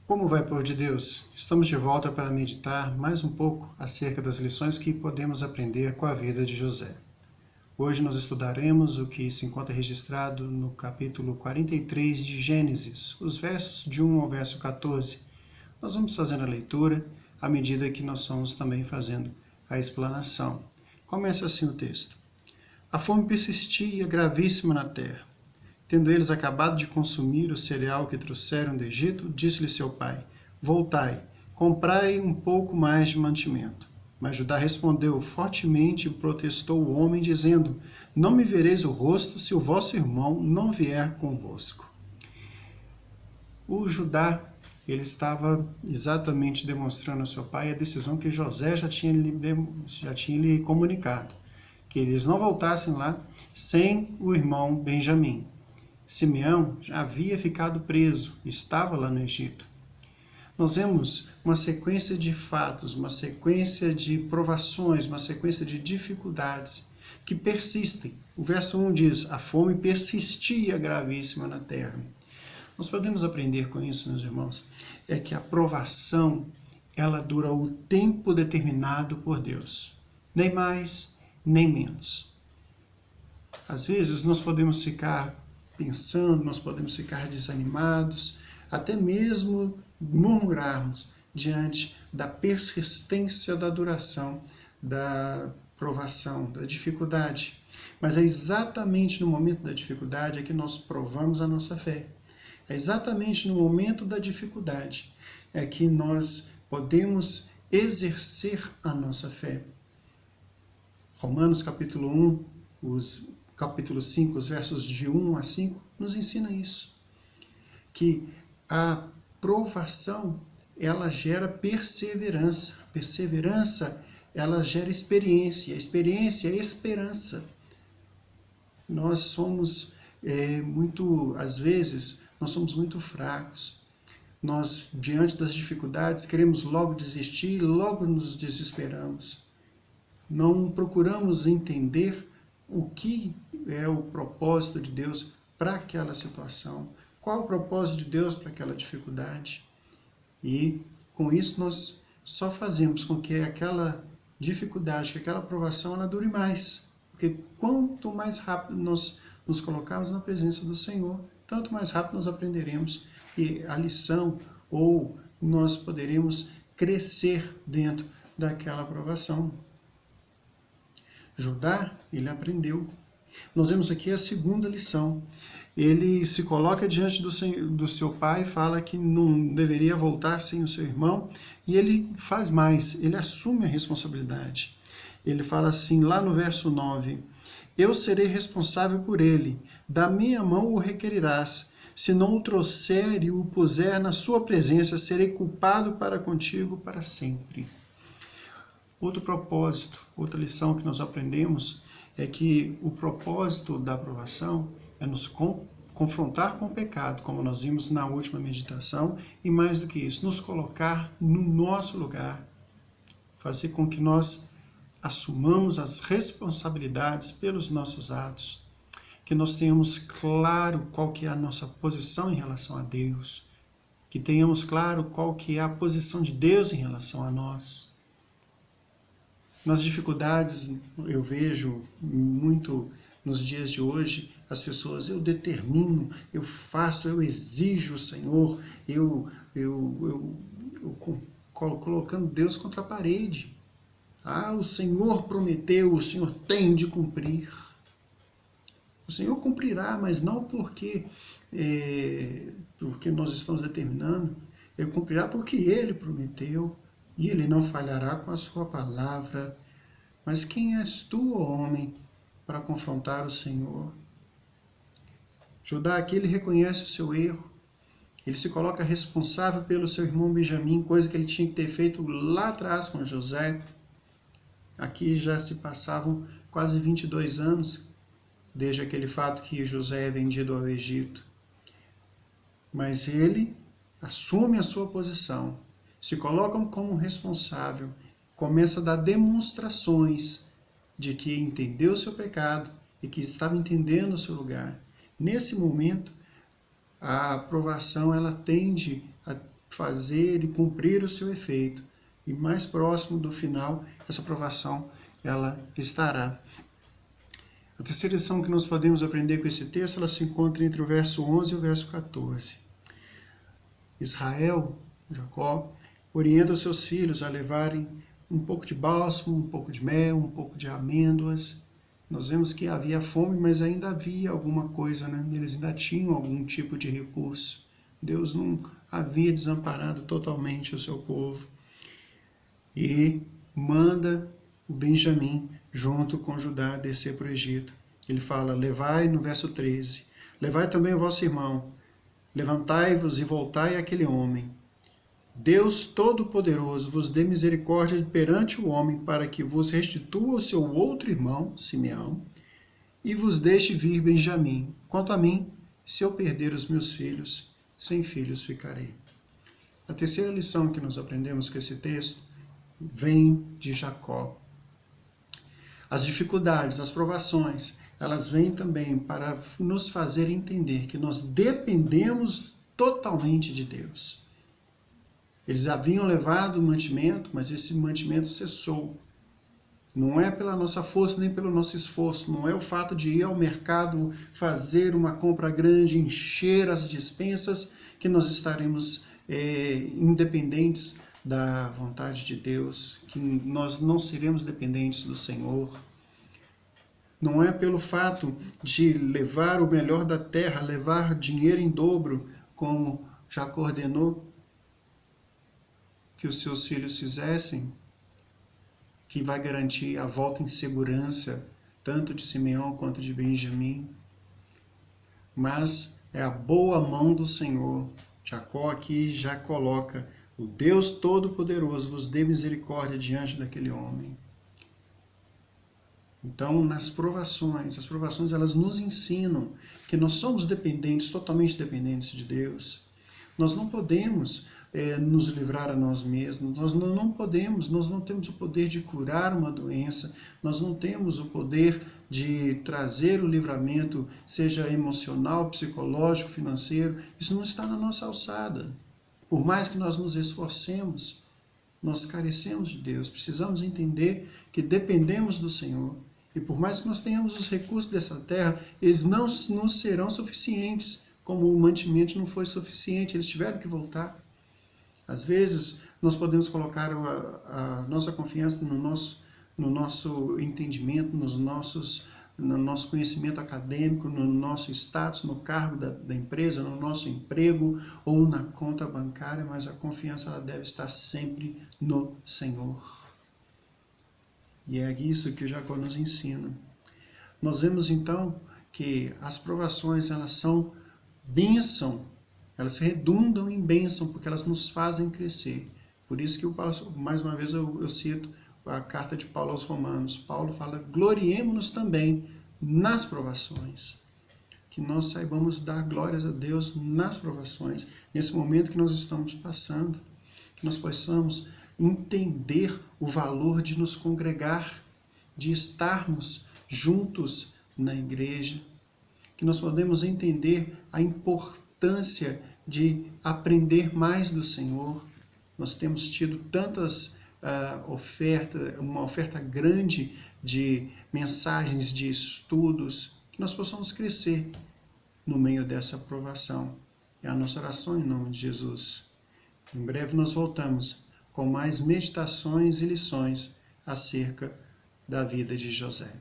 Como vai, povo de Deus? Estamos de volta para meditar mais um pouco acerca das lições que podemos aprender com a vida de José. Hoje nós estudaremos o que se encontra registrado no capítulo 43 de Gênesis, os versos de 1 ao verso 14. Nós vamos fazendo a leitura à medida que nós vamos também fazendo a explanação. Começa assim o texto. A fome persistia gravíssima na terra. Tendo eles acabado de consumir o cereal que trouxeram do Egito, disse-lhe seu pai: Voltai, comprai um pouco mais de mantimento. Mas Judá respondeu fortemente e protestou o homem, dizendo: Não me vereis o rosto se o vosso irmão não vier convosco. O Judá, ele estava exatamente demonstrando ao seu pai a decisão que José já tinha lhe comunicado, que eles não voltassem lá sem o irmão Benjamim. Simeão já havia ficado preso, estava lá no Egito. Nós vemos uma sequência de fatos, uma sequência de provações, uma sequência de dificuldades que persistem. O verso 1 diz, a fome persistia gravíssima na terra. Nós podemos aprender com isso, meus irmãos, é que a provação, ela dura o tempo determinado por Deus. Nem mais, nem menos. Às vezes nós podemos ficar pensando, nós podemos ficar desanimados, até mesmo murmurarmos diante da persistência da duração, da provação, da dificuldade. Mas é exatamente no momento da dificuldade que nós provamos a nossa fé. É exatamente no momento da dificuldade que nós podemos exercer a nossa fé. Romanos capítulo 1, capítulo 5, os versos de 1 a 5, nos ensina isso. Que a provação, ela gera perseverança. A perseverança, ela gera experiência. A experiência é esperança. Nós somos às vezes, nós somos muito fracos. Nós, diante das dificuldades, queremos logo desistir e logo nos desesperamos. Não procuramos entender o que é o propósito de Deus para aquela situação, qual o propósito de Deus para aquela dificuldade. E com isso nós só fazemos com que aquela dificuldade, que aquela provação, ela dure mais. Porque quanto mais rápido nós nos colocarmos na presença do Senhor, tanto mais rápido nós aprenderemos a lição, ou nós poderemos crescer dentro daquela provação. Judá, ele aprendeu. Nós vemos aqui a segunda lição. Ele se coloca diante do seu pai, fala que não deveria voltar sem o seu irmão, e ele faz mais, ele assume a responsabilidade. Ele fala assim, lá no verso 9, eu serei responsável por ele, da minha mão o requerirás, se não o trouxer e o puser na sua presença, serei culpado para contigo para sempre. Outro propósito, outra lição que nós aprendemos é que o propósito da aprovação é nos confrontar com o pecado, como nós vimos na última meditação, e mais do que isso, nos colocar no nosso lugar, fazer com que nós assumamos as responsabilidades pelos nossos atos, que nós tenhamos claro qual que é a nossa posição em relação a Deus, que tenhamos claro qual que é a posição de Deus em relação a nós. Nas dificuldades, eu vejo muito nos dias de hoje, as pessoas, eu determino, eu faço, eu exijo o Senhor, eu colocando Deus contra a parede. Ah, o Senhor prometeu, o Senhor tem de cumprir. O Senhor cumprirá, mas não porque nós estamos determinando. Ele cumprirá porque Ele prometeu. E ele não falhará com a sua palavra. Mas quem és tu, ó homem, para confrontar o Senhor? Judá aqui, ele reconhece o seu erro. Ele se coloca responsável pelo seu irmão Benjamim, coisa que ele tinha que ter feito lá atrás com José. Aqui já se passavam quase 22 anos, desde aquele fato que José é vendido ao Egito. Mas ele assume a sua posição, se colocam como responsável, começa a dar demonstrações de que entendeu o seu pecado e que estava entendendo o seu lugar. Nesse momento, a aprovação ela tende a fazer e cumprir o seu efeito. E mais próximo do final, essa provação ela estará. A terceira lição que nós podemos aprender com esse texto, ela se encontra entre o verso 11 e o verso 14. Israel, Jacó, orienta os seus filhos a levarem um pouco de bálsamo, um pouco de mel, um pouco de amêndoas. Nós vemos que havia fome, mas ainda havia alguma coisa, né? Eles ainda tinham algum tipo de recurso. Deus não havia desamparado totalmente o seu povo. E manda o Benjamim, junto com Judá, descer para o Egito. Ele fala, levai, no verso 13, levai também o vosso irmão, levantai-vos e voltai àquele homem. Deus Todo-Poderoso vos dê misericórdia perante o homem, para que vos restitua o seu outro irmão, Simeão, e vos deixe vir Benjamim. Quanto a mim, se eu perder os meus filhos, sem filhos ficarei. A terceira lição que nós aprendemos com esse texto vem de Jacó. As dificuldades, as provações, elas vêm também para nos fazer entender que nós dependemos totalmente de Deus. Eles haviam levado o mantimento, mas esse mantimento cessou. Não é pela nossa força nem pelo nosso esforço, não é o fato de ir ao mercado, fazer uma compra grande, encher as despensas, que nós estaremos independentes da vontade de Deus, que nós não seremos dependentes do Senhor. Não é pelo fato de levar o melhor da terra, levar dinheiro em dobro, como Jacó ordenou que os seus filhos fizessem, que vai garantir a volta em segurança, tanto de Simeão quanto de Benjamim. Mas é a boa mão do Senhor. Jacó aqui já coloca, o Deus Todo-Poderoso vos dê misericórdia diante daquele homem. Então, nas provações, as provações elas nos ensinam que nós somos dependentes, totalmente dependentes de Deus. Nós não podemos nos livrar a nós mesmos, nós não temos o poder de curar uma doença, nós não temos o poder de trazer o livramento, seja emocional, psicológico, financeiro, isso não está na nossa alçada. Por mais que nós nos esforcemos, nós carecemos de Deus, precisamos entender que dependemos do Senhor. E por mais que nós tenhamos os recursos dessa terra, eles não nos serão suficientes, como o mantimento não foi suficiente, eles tiveram que voltar. Às vezes, nós podemos colocar a nossa confiança no nosso entendimento, no nosso conhecimento acadêmico, no nosso status, no cargo da empresa, no nosso emprego ou na conta bancária, mas a confiança ela deve estar sempre no Senhor. E é isso que o Jacó nos ensina. Nós vemos então que as provações elas são bênção, elas redundam em bênção, porque elas nos fazem crescer. Por isso que, mais uma vez, eu cito a carta de Paulo aos Romanos. Paulo fala, gloriemo-nos também nas provações. Que nós saibamos dar glórias a Deus nas provações, nesse momento que nós estamos passando. Que nós possamos entender o valor de nos congregar, de estarmos juntos na igreja. Que nós podemos entender a importância de aprender mais do Senhor. Nós temos tido tantas uma oferta grande de mensagens, de estudos, que nós possamos crescer no meio dessa aprovação. É a nossa oração em nome de Jesus. Em breve nós voltamos com mais meditações e lições acerca da vida de José.